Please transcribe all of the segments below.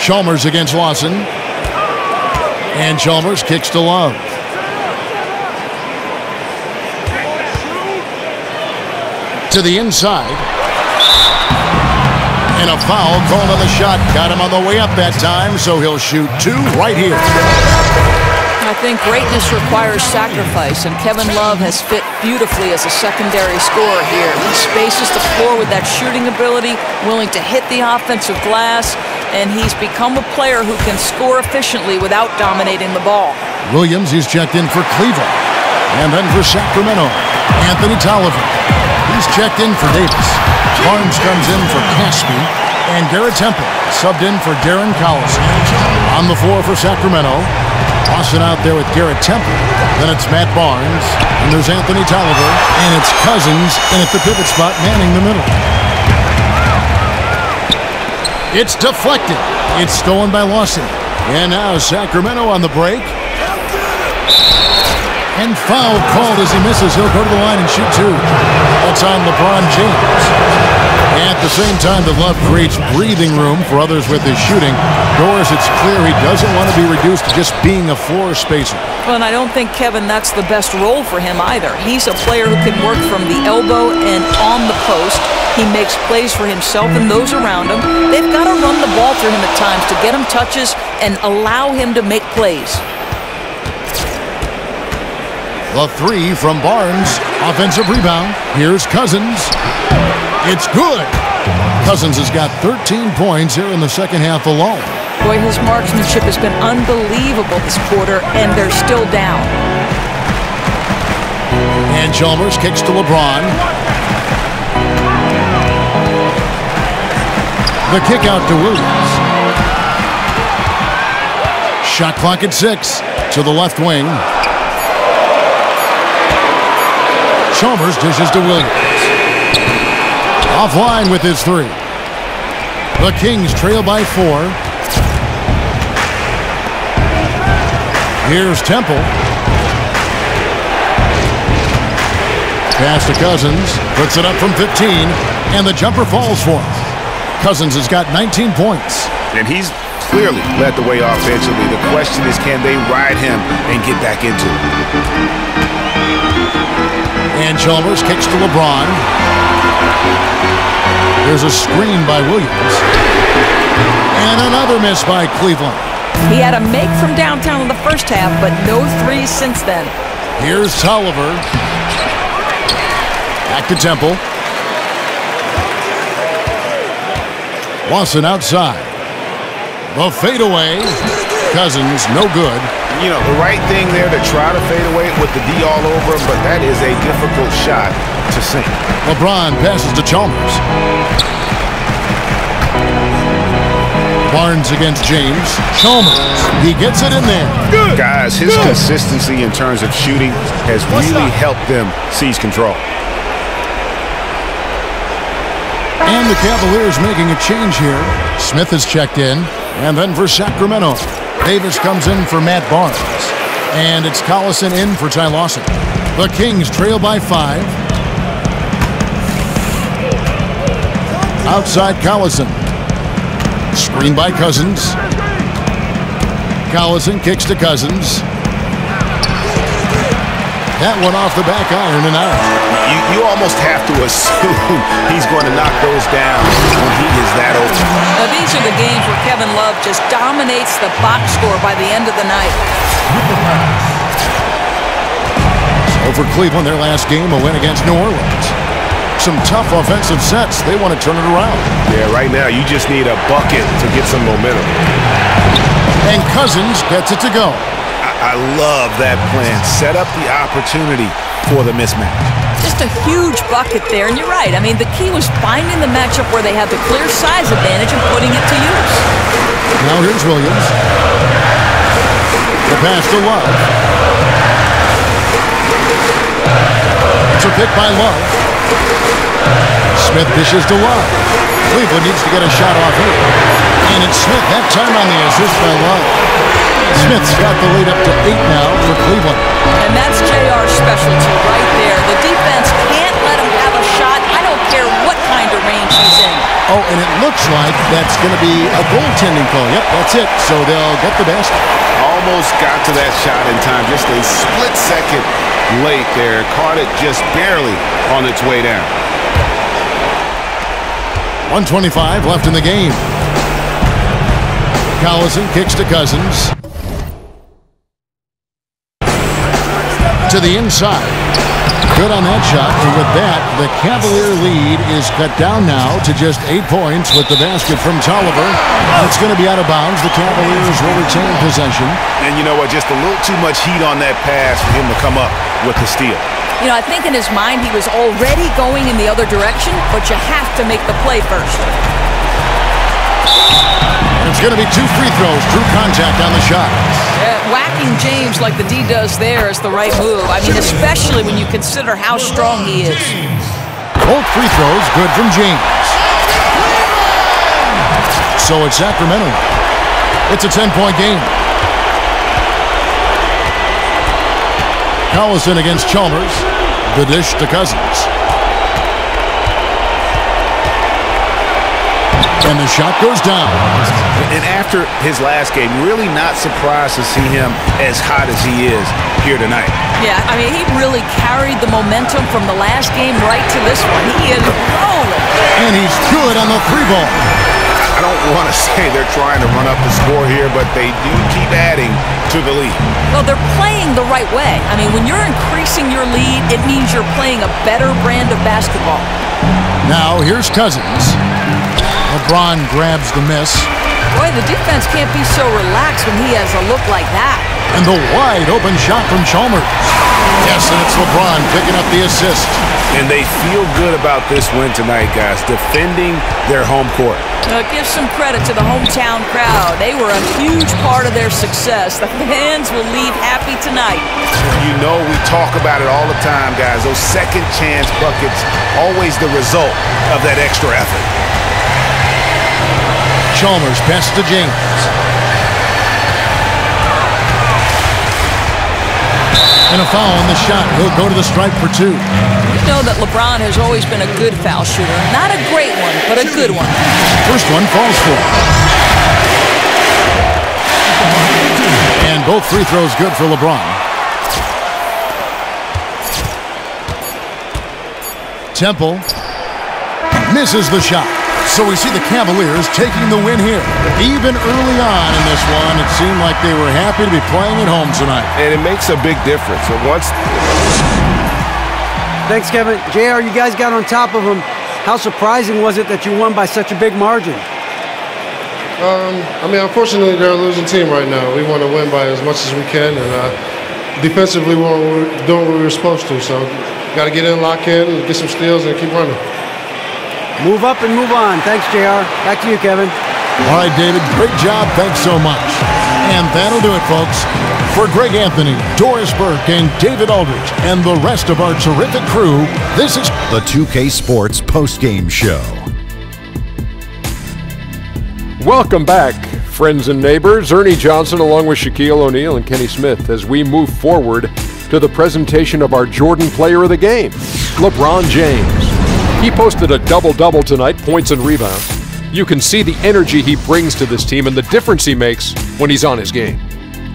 Chalmers against Lawson. And Chalmers kicks to Love. To the inside. And a foul called on the shot. Got him on the way up that time, so he'll shoot two right here. I think greatness requires sacrifice, and Kevin Love has fit beautifully as a secondary scorer here. He spaces the floor with that shooting ability, willing to hit the offensive glass, and he's become a player who can score efficiently without dominating the ball. Williams, he's checked in for Cleveland. And then for Sacramento, Anthony Tolliver. He's checked in for Davis. Barnes comes in for Caspi. And Garrett Temple subbed in for Darren Collison. On the floor for Sacramento. Austin out there with Garrett Temple. Then it's Matt Barnes. And there's Anthony Tolliver. And it's Cousins in at the pivot spot, manning the middle. It's deflected. It's stolen by Lawson. And now Sacramento on the break. And foul called as he misses. He'll go to the line and shoot two. That's on LeBron James. At the same time, the Love creates breathing room for others with his shooting. Doris, it's clear he doesn't want to be reduced to just being a floor spacer. Well, and I don't think, Kevin, that's the best role for him either. He's a player who can work from the elbow and on the post. He makes plays for himself and those around him. They've got to run the ball through him at times to get him touches and allow him to make plays. The three from Barnes. Offensive rebound. Here's Cousins. It's good. Cousins has got 13 points here in the second half alone. Boy, his marksmanship has been unbelievable this quarter, and they're still down. And Chalmers kicks to LeBron. The kick out to Williams. Shot clock at 6 to the left wing. Chalmers dishes to Williams. Offline with his three. The Kings trail by 4. Here's Temple. Pass to Cousins. Puts it up from 15. And the jumper falls for him. Cousins has got 19 points. And he's clearly led the way offensively. The question is, can they ride him and get back into it? And Chalmers kicks to LeBron. There's a screen by Williams. And another miss by Cleveland. He had a make from downtown in the first half, but no threes since then. Here's Tolliver. Back to Temple. Lawson outside. The fadeaway. Cousins, no good. You know, the right thing there to try to fade away with the D all over him, but that is a difficult shot to sink. LeBron passes to Chalmers. Barnes against James. Chalmers, he gets it in there. Good. Guys, his consistency in terms of shooting has really helped them seize control. And the Cavaliers making a change here. Smith is checked in. And then for Sacramento, Davis comes in for Matt Barnes. And it's Collison in for Ty Lawson. The Kings trail by 5. Outside Collison. Screen by Cousins. Collison kicks to Cousins. That one off the back iron and out. You almost have to assume he's going to knock those down when he is that open. Now, these are the games where Kevin Love just dominates the box score by the end of the night. So for Cleveland, their last game, a win against New Orleans. Some tough offensive sets. They want to turn it around. Yeah, right now you just need a bucket to get some momentum. And Cousins gets it to go. I love that plan. Set up the opportunity for the mismatch. Just a huge bucket there, and you're right. I mean, the key was finding the matchup where they have the clear size advantage and putting it to use. Now here's Williams. The pass to Love. It's a pick by Love. Smith dishes to Love. Cleveland needs to get a shot off here. And it's Smith that time on the assist by Love. Smith's got the lead up to 8 now for Cleveland. And that's JR's specialty right there. The defense can't let him have a shot. I don't care what kind of range he's in. Oh, and it looks like that's going to be a goaltending call. Yep, that's it. So they'll get the basket. Almost got to that shot in time. Just a split second late there. Caught it just barely on its way down. 1:25 left in the game. Collison kicks to Cousins. To the inside. Good on that shot. And with that, the Cavalier lead is cut down now to just 8 points with the basket from Tolliver. It's going to be out of bounds. The Cavaliers will retain possession. And you know what? Just a little too much heat on that pass for him to come up with the steal. You know, I think in his mind he was already going in the other direction, but you have to make the play first. It's going to be 2 free throws. True contact on the shot. Whacking James like the D does there is the right move. I mean, especially when you consider how strong he is. Both free throws good from James. So it's Sacramento. It's a 10-point game. Collison against Chalmers. The dish to Cousins. And the shot goes down. And after his last game, really not surprised to see him as hot as he is here tonight. Yeah, I mean, he really carried the momentum from the last game right to this one. He is rolling. And he's good on the 3-ball. I don't want to say they're trying to run up the score here, but they do keep adding to the lead. Well, they're playing the right way. I mean, when you're increasing your lead, it means you're playing a better brand of basketball. Now, here's Cousins. LeBron grabs the miss. Boy, the defense can't be so relaxed when he has a look like that. And the wide open shot from Chalmers. Yes, and it's LeBron picking up the assist. And they feel good about this win tonight, guys, defending their home court. Give some credit to the hometown crowd. They were a huge part of their success. The fans will leave happy tonight. You know, we talk about it all the time, guys. Those second chance buckets, always the result of that extra effort. Chalmers pass to James. And a foul on the shot. He'll go to the stripe for 2. You know that LeBron has always been a good foul shooter. Not a great one, but a good one. First one falls for him. And both free throws good for LeBron. Temple misses the shot. So we see the Cavaliers taking the win here. Even early on in this one, it seemed like they were happy to be playing at home tonight. And it makes a big difference. Thanks, Kevin. JR, you guys got on top of them. How surprising was it that you won by such a big margin? I mean, unfortunately, they're a losing team right now. We want to win by as much as we can, and defensively, we're doing what we were supposed to. So, got to get in, lock in, get some steals, and keep running. Move up and move on. Thanks, JR. Back to you, Kevin. All right, David, great job. Thanks so much. And that'll do it, folks. For Greg Anthony, Doris Burke, and David Aldridge, and the rest of our terrific crew, this is the 2K Sports postgame show. Welcome back, friends and neighbors. Ernie Johnson along with Shaquille O'Neal and Kenny Smith as we move forward to the presentation of our Jordan Player of the Game, LeBron James. He posted a double-double tonight, points and rebounds. You can see the energy he brings to this team and the difference he makes when he's on his game.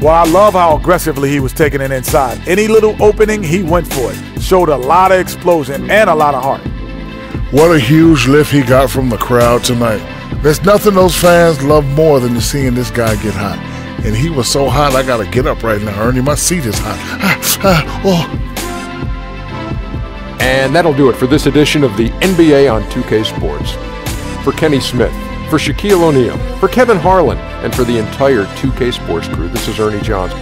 Well, I love how aggressively he was taking it inside. Any little opening, he went for it. Showed a lot of explosion and a lot of heart. What a huge lift he got from the crowd tonight. There's nothing those fans love more than seeing this guy get hot. And he was so hot, I got to get up right now, Ernie. My seat is hot. Oh. And that'll do it for this edition of the NBA on 2K Sports. For Kenny Smith, for Shaquille O'Neal, for Kevin Harlan, and for the entire 2K Sports crew, this is Ernie Johnson.